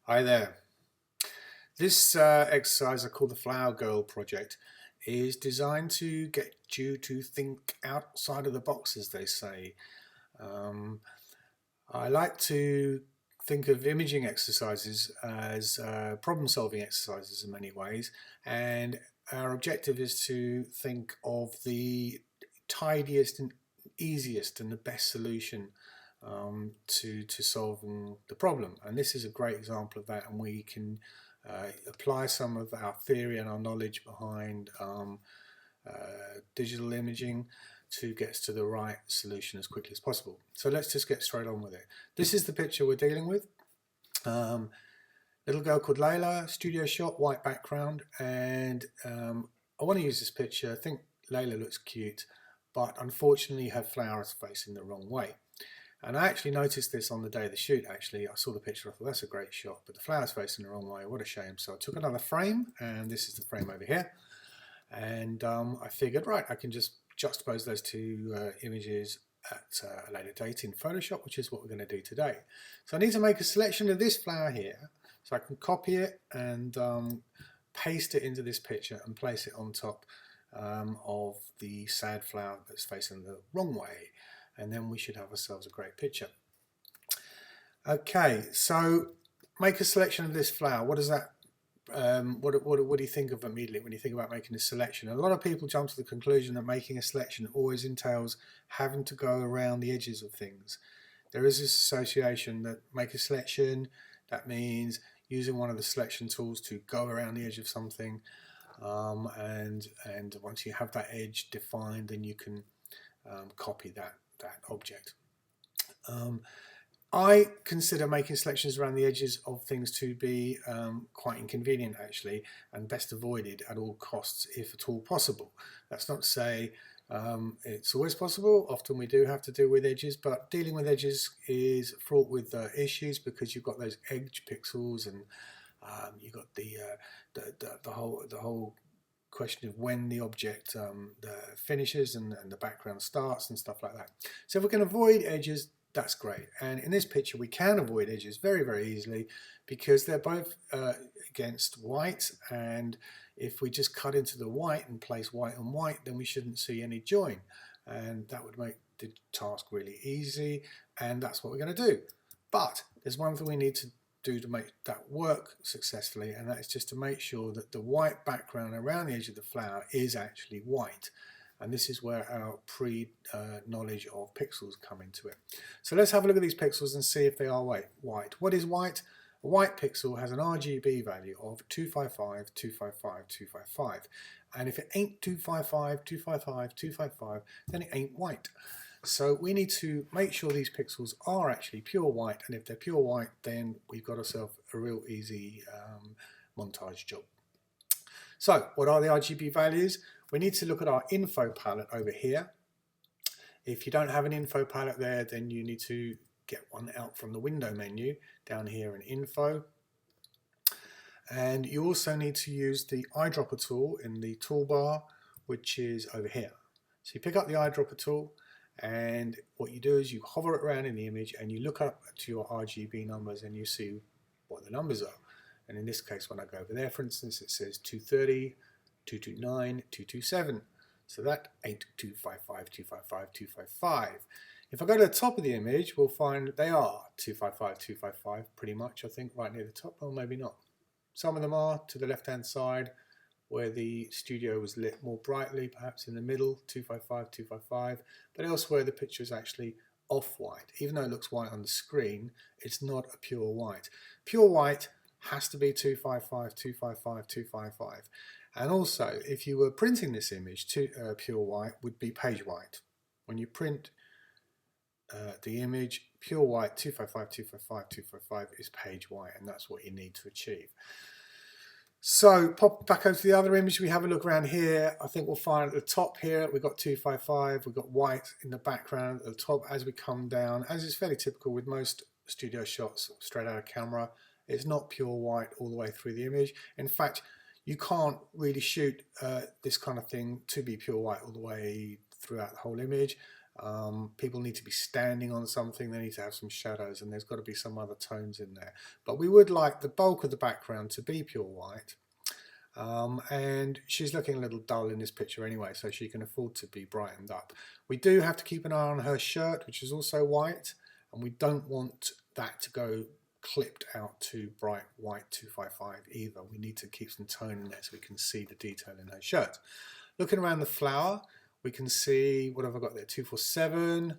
Hi there. This exercise I call the Flower Girl project is designed to get you to think outside of the box, as they say. Um, I like to think of imaging exercises as problem-solving exercises in many ways, and our objective is to think of the tidiest and easiest and the best solution to solving the problem. And this is a great example of that, and we can apply some of our theory and our knowledge behind digital imaging to get us to the right solution as quickly as possible. So let's just get straight on with it. This is the picture we're dealing with. Little girl called Layla, studio shot, white background, and I want to use this picture. I think Layla looks cute, but unfortunately her flower is facing the wrong way. And I actually noticed this on the day of the shoot. Actually, I saw the picture, I thought that's a great shot, but the flower's facing the wrong way, what a shame. So I took another frame, and this is the frame over here, and I figured, right, I can just juxtapose those two images at a later date in Photoshop, which is what we're going to do today. So I need to make a selection of this flower here, so I can copy it and paste it into this picture and place it on top of the sad flower that's facing the wrong way, and then we should have ourselves a great picture. Okay, so make a selection of this flower. What does that what do you think of immediately when you think about making a selection? A lot of people jump to the conclusion that making a selection always entails having to go around the edges of things. There is this association that make a selection, that means using one of the selection tools to go around the edge of something, and once you have that edge defined, then you can copy that object. I consider making selections around the edges of things to be quite inconvenient, actually, and best avoided at all costs, if at all possible. That's not to say it's always possible. Often we do have to deal with edges, but dealing with edges is fraught with issues, because you've got those edge pixels, and you've got the whole question of when the object finishes and the background starts and stuff like that. So if we can avoid edges, that's great. And in this picture we can avoid edges very, very easily, because they're both against white, and if we just cut into the white and place white on white, then we shouldn't see any join, and that would make the task really easy, and that's what we're going to do. But there's one thing we need to do to make that work successfully, and that is just to make sure that the white background around the edge of the flower is actually white. And this is where our pre-knowledge of pixels come into it. So let's have a look at these pixels and see if they are white. What is white? A white pixel has an RGB value of 255, 255, 255. And if it ain't 255, 255, 255, then it ain't white. So we need to make sure these pixels are actually pure white, and if they're pure white, then we've got ourselves a real easy montage job. So what are the RGB values? We need to look at our info palette over here. If you don't have an info palette there, then you need to get one out from the window menu down here in info. And you also need to use the eyedropper tool in the toolbar, which is over here. So you pick up the eyedropper tool, and what you do is you hover it around in the image and you look up to your RGB numbers and you see what the numbers are. And in this case, when I go over there, for instance, it says 230, 229, 227. So that ain't 255, 255, 255. If I go to the top of the image, we'll find they are 255, 255, pretty much, I think, right near the top. Well, maybe not. Some of them are to the left-hand side, where the studio was lit more brightly, perhaps in the middle, 255, 255. But elsewhere, the picture is actually off-white. Even though it looks white on the screen, it's not a pure white. Pure white has to be 255, 255, 255. And also, if you were printing this image, pure white would be page white. When you print the image, pure white, 255, 255, 255 is page white, and that's what you need to achieve. So pop back over to the other image, we have a look around here. I think we'll find at the top here, we've got 255, we've got white in the background at the top. As we come down, as is fairly typical with most studio shots straight out of camera, it's not pure white all the way through the image. In fact, you can't really shoot this kind of thing to be pure white all the way throughout the whole image. People need to be standing on something, they need to have some shadows, and there's got to be some other tones in there. But we would like the bulk of the background to be pure white. And she's looking a little dull in this picture anyway, so she can afford to be brightened up. We do have to keep an eye on her shirt, which is also white, and we don't want that to go clipped out to bright white 255 either. We need to keep some tone in there so we can see the detail in her shirt. Looking around the flower, we can see, what have I got there, 247,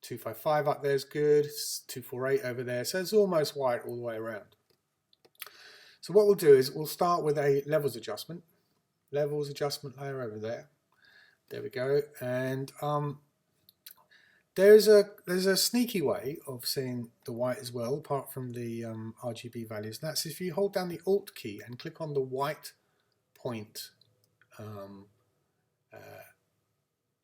255 up there is good, 248 over there, so it's almost white all the way around. So what we'll do is we'll start with a levels adjustment layer over there. There we go. And there's a sneaky way of seeing the white as well, apart from the RGB values. And that's if you hold down the Alt key and click on the white point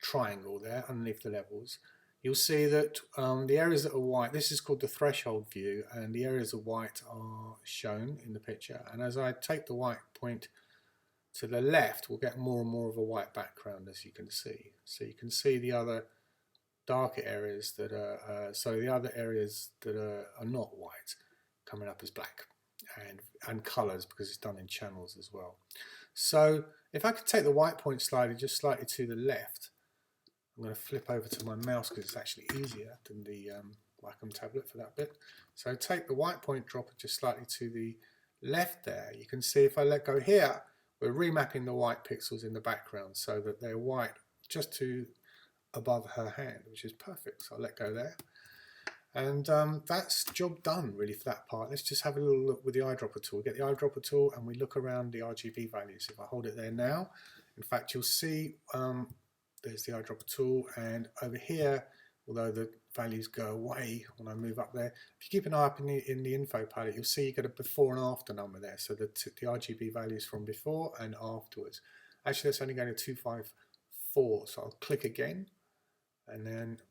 triangle there underneath the levels, you'll see that the areas that are white, this is called the threshold view, and the areas of white are shown in the picture. And as I take the white point to the left, we'll get more and more of a white background, as you can see. So you can see the other darker areas that are, the other areas that are not white coming up as black, and colours, because it's done in channels as well. So if I could take the white point slider just slightly to the left, I'm going to flip over to my mouse because it's actually easier than the Wacom tablet for that bit. So take the white point dropper just slightly to the left there. You can see if I let go here, we're remapping the white pixels in the background so that they're white just to above her hand, which is perfect. So I'll let go there. And that's job done really for that part. Let's just have a little look with the eyedropper tool. Get the eyedropper tool and we look around the RGB values. If I hold it there now, in fact, you'll see there's the eyedropper tool, and over here, although the values go away when I move up there, if you keep an eye up in the info palette, you'll see you get a before and after number there. So the RGB values from before and afterwards. Actually, that's only going to 254. So I'll click again, and then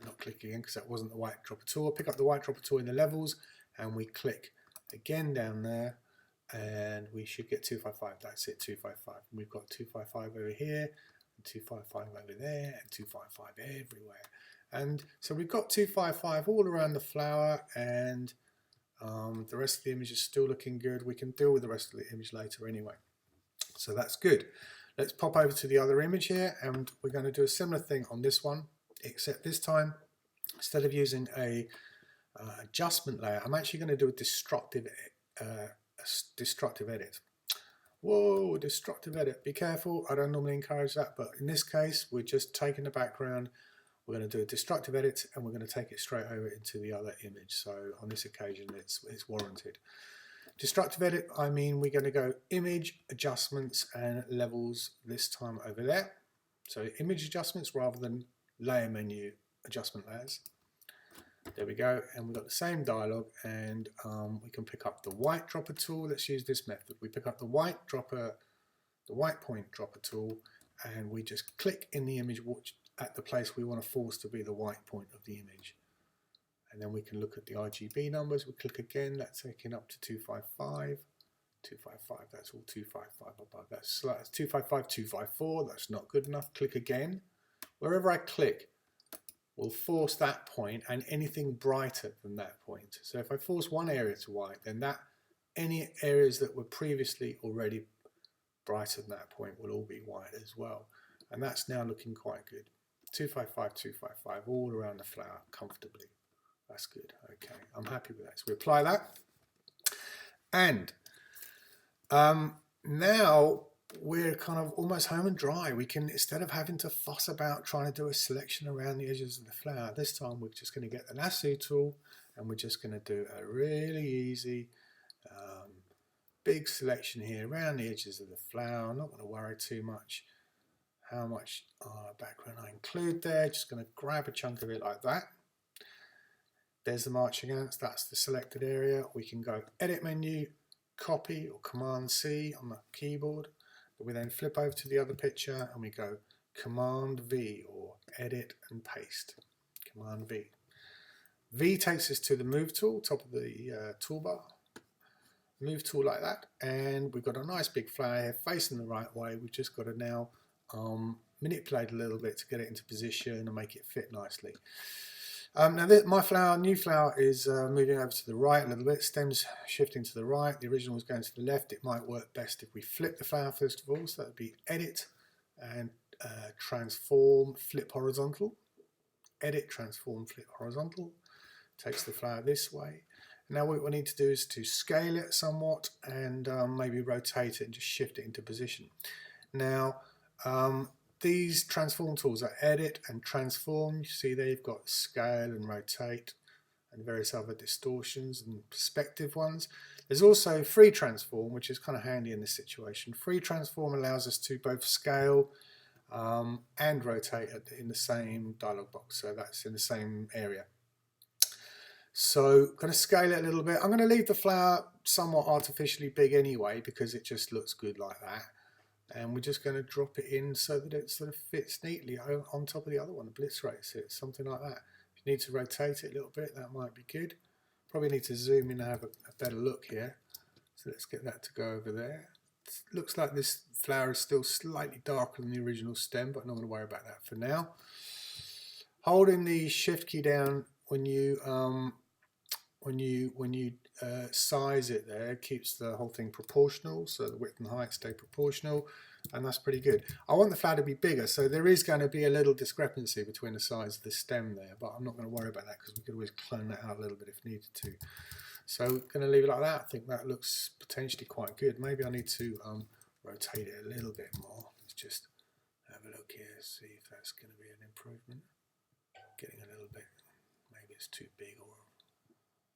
not click again because that wasn't the white dropper tool. Pick up the white dropper tool in the levels, and we click again down there. And we should get 255. That's it, 255. And we've got 255 over here, and 255 over there, and 255 everywhere. And so we've got 255 all around the flower, and the rest of the image is still looking good. We can deal with the rest of the image later anyway. So that's good. Let's pop over to the other image here, and we're going to do a similar thing on this one, except this time, instead of using a adjustment layer, I'm actually going to do a destructive edit. Whoa, destructive edit. Be careful. I don't normally encourage that, but in this case, we're just taking the background. We're going to do a destructive edit, and we're going to take it straight over into the other image. So on this occasion, it's warranted. Destructive edit, I mean we're going to go image, adjustments, and levels this time over there. So image adjustments rather than layer menu adjustment layers. There we go, and we've got the same dialog, and we can pick up the white dropper tool. Let's use this method. We pick up the white point dropper tool, and we just click in the image at the place we want to force to be the white point of the image. And then we can look at the RGB numbers. We click again, that's taking up to 255. 255, that's all 255 above. That's 255, 254, that's not good enough. Click again. Wherever I click, will force that point and anything brighter than that point. So if I force one area to white, then any areas that were previously already brighter than that point will all be white as well. And that's now looking quite good. 255, 255, all around the flower comfortably. That's good. Okay, I'm happy with that. So we apply that. And now we're kind of almost home and dry. We can, instead of having to fuss about trying to do a selection around the edges of the flower, this time we're just going to get the lasso tool, and we're just going to do a really easy big selection here around the edges of the flower. I'm not going to worry too much how much background I include there. Just going to grab a chunk of it like that. There's the marching ants, that's the selected area. We can go edit menu, copy, or command C on the keyboard. We then flip over to the other picture and we go command V, or edit and paste. Command V. V takes us to the move tool, top of the toolbar. move tool like that, and we've got a nice big flower here facing the right way. We've just got to now manipulate a little bit to get it into position and make it fit nicely. Now my new flower is moving over to the right a little bit, stems shifting to the right, the original was going to the left. It might work best if we flip the flower first of all, so that would be edit and transform, flip horizontal. Edit, transform, flip horizontal. Takes the flower this way. Now what we need to do is to scale it somewhat and maybe rotate it and just shift it into position. Now these transform tools are edit and transform. You see there you've got scale and rotate and various other distortions and perspective ones. There's also free transform, which is kind of handy in this situation. Free transform allows us to both scale and rotate in the same dialog box, so that's in the same area. So I'm going to scale it a little bit. I'm going to leave the flower somewhat artificially big anyway because it just looks good like that. And we're just going to drop it in so that it sort of fits neatly on top of the other one, obliterates it, something like that. If you need to rotate it a little bit, that might be good. Probably need to zoom in and have a better look here. So let's get that to go over there. It looks like this flower is still slightly darker than the original stem, but I'm not going to worry about that for now. Holding the shift key down when you size it there, keeps the whole thing proportional, so the width and height stay proportional, and that's pretty good. I want the flower to be bigger, so there is going to be a little discrepancy between the size of the stem there, but I'm not going to worry about that because we could always clone that out a little bit if needed to. So we're going to leave it like that. I think that looks potentially quite good. Maybe I need to rotate it a little bit more. Let's just have a look here, see if that's going to be an improvement. Getting a little bit, maybe it's too big, or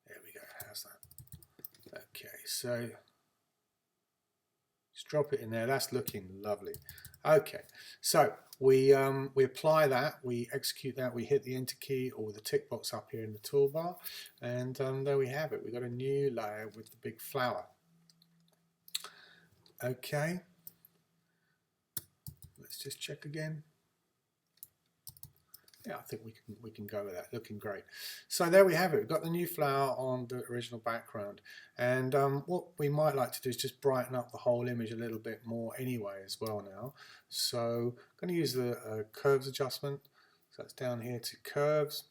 there we go, how's that? Okay, so just drop it in there, that's looking lovely. Okay, so we apply that, we execute that, we hit the enter key or the tick box up here in the toolbar, and there we have it. We've got a new layer with the big flower. Okay, let's just check again. Yeah, I think we can go with that. Looking great. So there we have it. We've got the new flower on the original background, and what we might like to do is just brighten up the whole image a little bit more anyway as well now. So I'm going to use the curves adjustment. So that's down here to curves,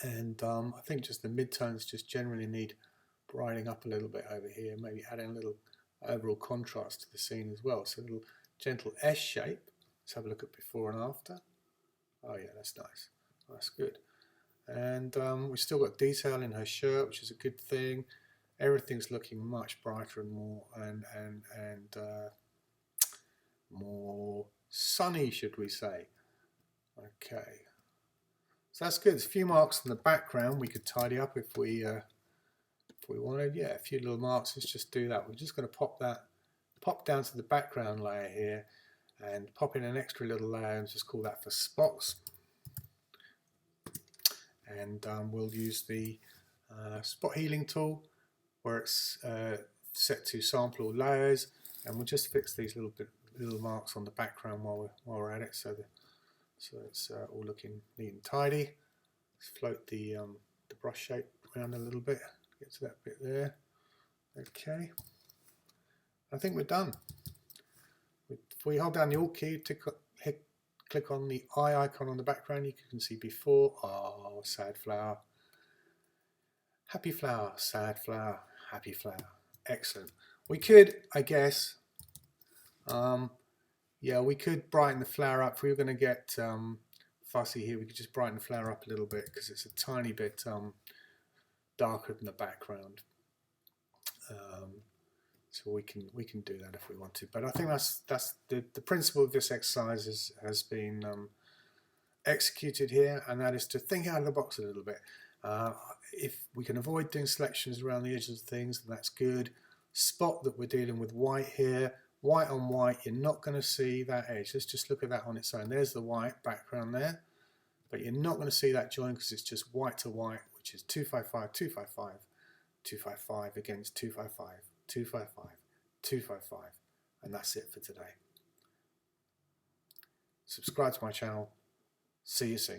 and I think just the midtones just generally need brightening up a little bit over here. Maybe adding a little overall contrast to the scene as well. So a little gentle S shape. Let's have a look at before and after. Oh yeah, that's nice. That's good. And we've still got detail in her shirt, which is a good thing. Everything's looking much brighter and more sunny, should we say? Okay. So that's good. There's a few marks in the background we could tidy up if we wanted. Yeah, a few little marks. Let's just do that. We're just going to pop down to the background layer here, and pop in an extra little layer and just call that for spots. And we'll use the spot healing tool where it's set to sample all layers, and we'll just fix these little marks on the background while we're at it, so it's all looking neat and tidy. Let's float the brush shape around a little bit, get to that bit there. Okay, I think we're done. If we hold down the Alt key, click on the eye icon on the background, you can see before. Oh, sad flower. Happy flower, sad flower, happy flower. Excellent. We could, I guess, yeah, we could brighten the flower up. If we were going to get fussy here, we could just brighten the flower up a little bit because it's a tiny bit darker than the background. So we can do that if we want to, but I think that's the principle of this exercise has been executed here, and that is to think out of the box a little bit. If we can avoid doing selections around the edges of things, then that's good. Spot that we're dealing with white here, white on white, you're not going to see that edge. Let's just look at that on its own. There's the white background there, but you're not going to see that join because it's just white to white, which is 255, 255, 255 against 255. 255, 255, and that's it for today. Subscribe to my channel. See you soon.